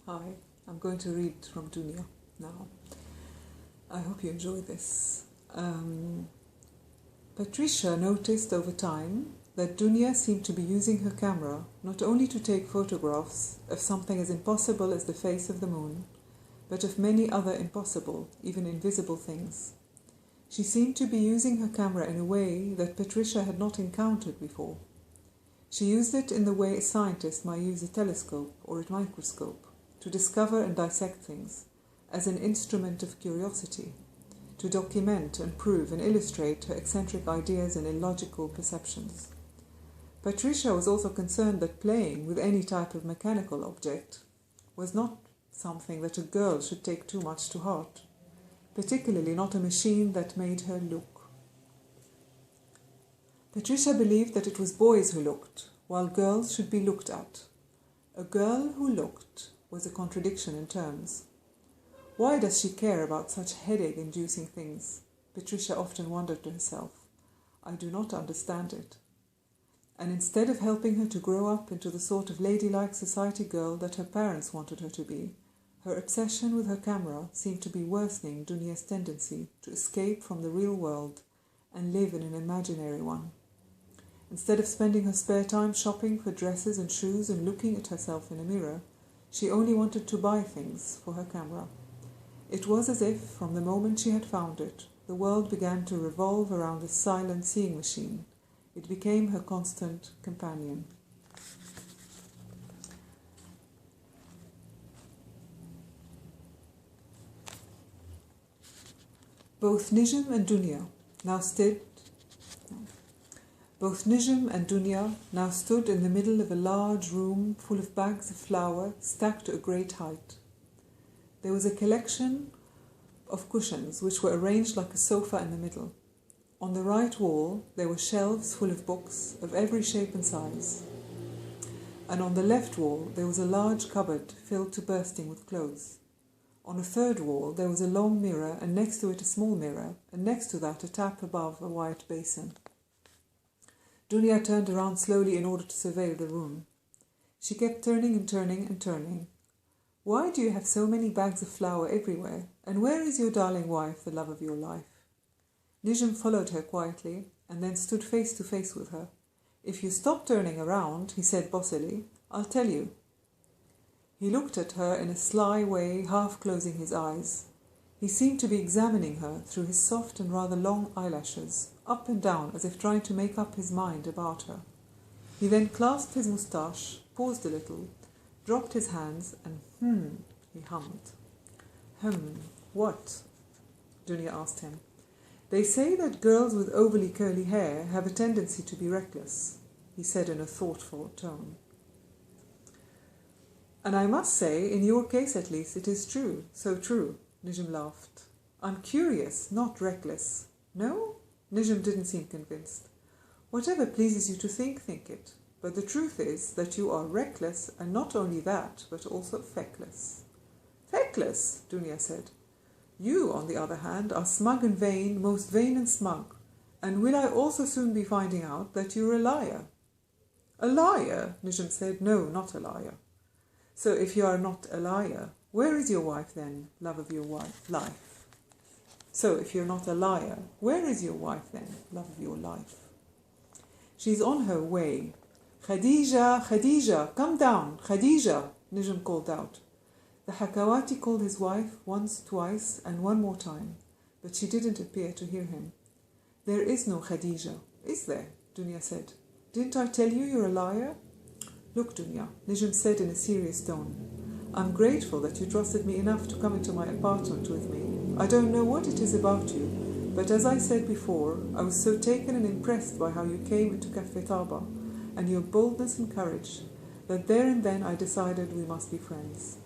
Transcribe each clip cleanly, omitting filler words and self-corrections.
Hi, I'm going to read from Dunya now. I hope you enjoy this. Patricia noticed over time that Dunya seemed to be using her camera not only to take photographs of something as impossible as the face of the moon, but of many other impossible, even invisible things. She seemed to be using her camera in a way that Patricia had not encountered before. She used it in the way a scientist might use a telescope or a microscope, to discover and dissect things, as an instrument of curiosity, to document and prove and illustrate her eccentric ideas and illogical perceptions. Patricia was also concerned that playing with any type of mechanical object was not something that a girl should take too much to heart, particularly not a machine that made her look. Patricia believed that it was boys who looked, while girls should be looked at. A girl who looked was a contradiction in terms. Why does she care about such headache-inducing things? Patricia often wondered to herself. I do not understand it. And instead of helping her to grow up into the sort of ladylike society girl that her parents wanted her to be, her obsession with her camera seemed to be worsening Dunya's tendency to escape from the real world and live in an imaginary one. Instead of spending her spare time shopping for dresses and shoes and looking at herself in a mirror, she only wanted to buy things for her camera. It was as if, from the moment she had found it, the world began to revolve around this silent seeing machine. It became her constant companion. Both Nijm and Dunya now stood in the middle of a large room full of bags of flour stacked to a great height. There was a collection of cushions which were arranged like a sofa in the middle. On the right wall there were shelves full of books of every shape and size. And on the left wall there was a large cupboard filled to bursting with clothes. On a third wall there was a long mirror, and next to it a small mirror, and next to that a tap above a white basin. Dunya turned around slowly in order to survey the room. She kept turning and turning and turning. Why do you have so many bags of flour everywhere? And where is your darling wife, the love of your life? Nijm followed her quietly and then stood face to face with her. If you stop turning around, he said bossily, I'll tell you. He looked at her in a sly way, half closing his eyes. He seemed to be examining her through his soft and rather long eyelashes, up and down as if trying to make up his mind about her. He then clasped his moustache, paused a little, dropped his hands, and he hummed. What? Dunya asked him. They say that girls with overly curly hair have a tendency to be reckless, he said in a thoughtful tone. And I must say, in your case at least, it is true, so true, Nijm laughed. I'm curious, not reckless. No? Nijm didn't seem convinced. Whatever pleases you to think it. But the truth is that you are reckless, and not only that, but also feckless. Feckless, Dunya said. You, on the other hand, are smug and vain, most vain and smug. And will I also soon be finding out that you're a liar? A liar? Nijm said. No, not a liar. So if you are not a liar, where is your wife then, love of your life? So if you're not a liar, where is your wife then, love of your life? She's on her way. Khadija, Khadija, come down, Khadija, Nijm called out. The Hakawati called his wife once, twice, and one more time, but she didn't appear to hear him. There is no Khadija, is there? Dunya said. Didn't I tell you you're a liar? Look, Dunya, Nijm said in a serious tone. I'm grateful that you trusted me enough to come into my apartment with me. I don't know what it is about you, but as I said before, I was so taken and impressed by how you came into Cafe Taba and your boldness and courage that there and then I decided we must be friends.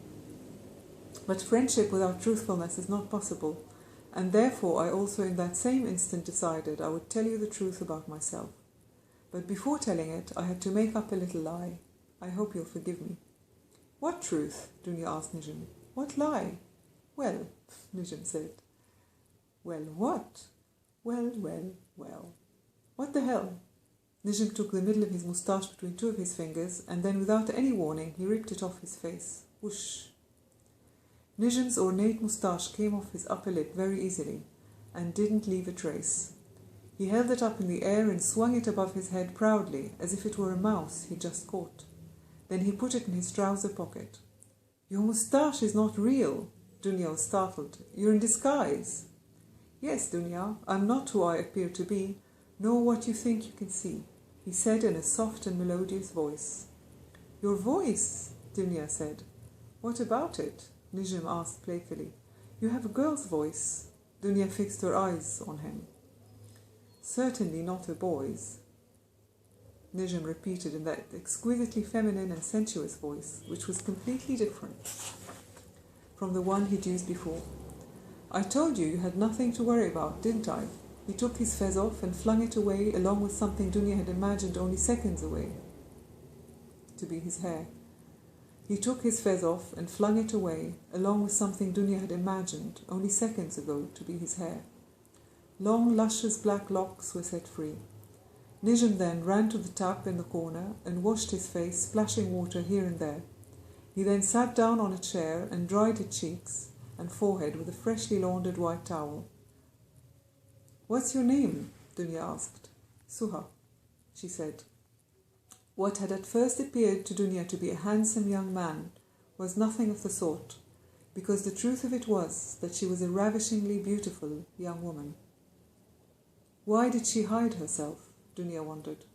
But friendship without truthfulness is not possible, and therefore I also in that same instant decided I would tell you the truth about myself. But before telling it, I had to make up a little lie. I hope you'll forgive me. What truth? Dunya asked Nijm. What lie? Well, Nijm said. Well, what? Well. What the hell? Nijm took the middle of his moustache between two of his fingers, and then without any warning he ripped it off his face. Whoosh! Nijm's ornate moustache came off his upper lip very easily and didn't leave a trace. He held it up in the air and swung it above his head proudly, as if it were a mouse he'd just caught. Then he put it in his trouser pocket. "Your moustache is not real," Dunya was startled. "You're in disguise." "Yes, Dunya, I'm not who I appear to be, nor what you think you can see," he said in a soft and melodious voice. "Your voice," Dunya said. "What about it?" Nijm asked playfully. "You have a girl's voice." Dunya fixed her eyes on him. "Certainly not a boy's," Nijm repeated in that exquisitely feminine and sensuous voice, which was completely different from the one he'd used before. "I told you had nothing to worry about, didn't I?" He took his fez off and flung it away, along with something Dunya had imagined only seconds away to be his hair. He took his fez off and flung it away, along with something Dunya had imagined only seconds ago to be his hair. Long, luscious black locks were set free. Nijm then ran to the tap in the corner and washed his face, splashing water here and there. He then sat down on a chair and dried his cheeks and forehead with a freshly laundered white towel. "What's your name?" Dunya asked. "Suha," she said. What had at first appeared to Dunya to be a handsome young man was nothing of the sort, because the truth of it was that she was a ravishingly beautiful young woman. Why did she hide herself? Dunya wondered.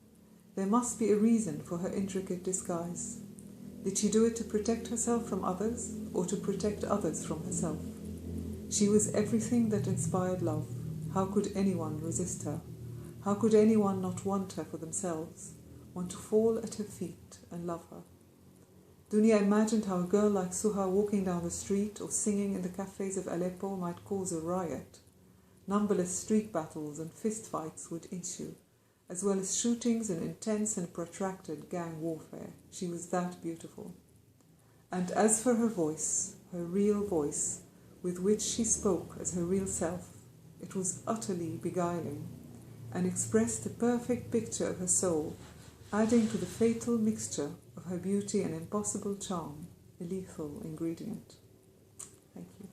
There must be a reason for her intricate disguise. Did she do it to protect herself from others, or to protect others from herself? She was everything that inspired love. How could anyone resist her? How could anyone not want her for themselves, want to fall at her feet and love her? Dunya imagined how a girl like Suha walking down the street or singing in the cafes of Aleppo might cause a riot. Numberless street battles and fistfights would ensue, as well as shootings and intense and protracted gang warfare. She was that beautiful. And as for her voice, her real voice, with which she spoke as her real self, it was utterly beguiling, and expressed a perfect picture of her soul, adding to the fatal mixture of her beauty and impossible charm, a lethal ingredient. Thank you.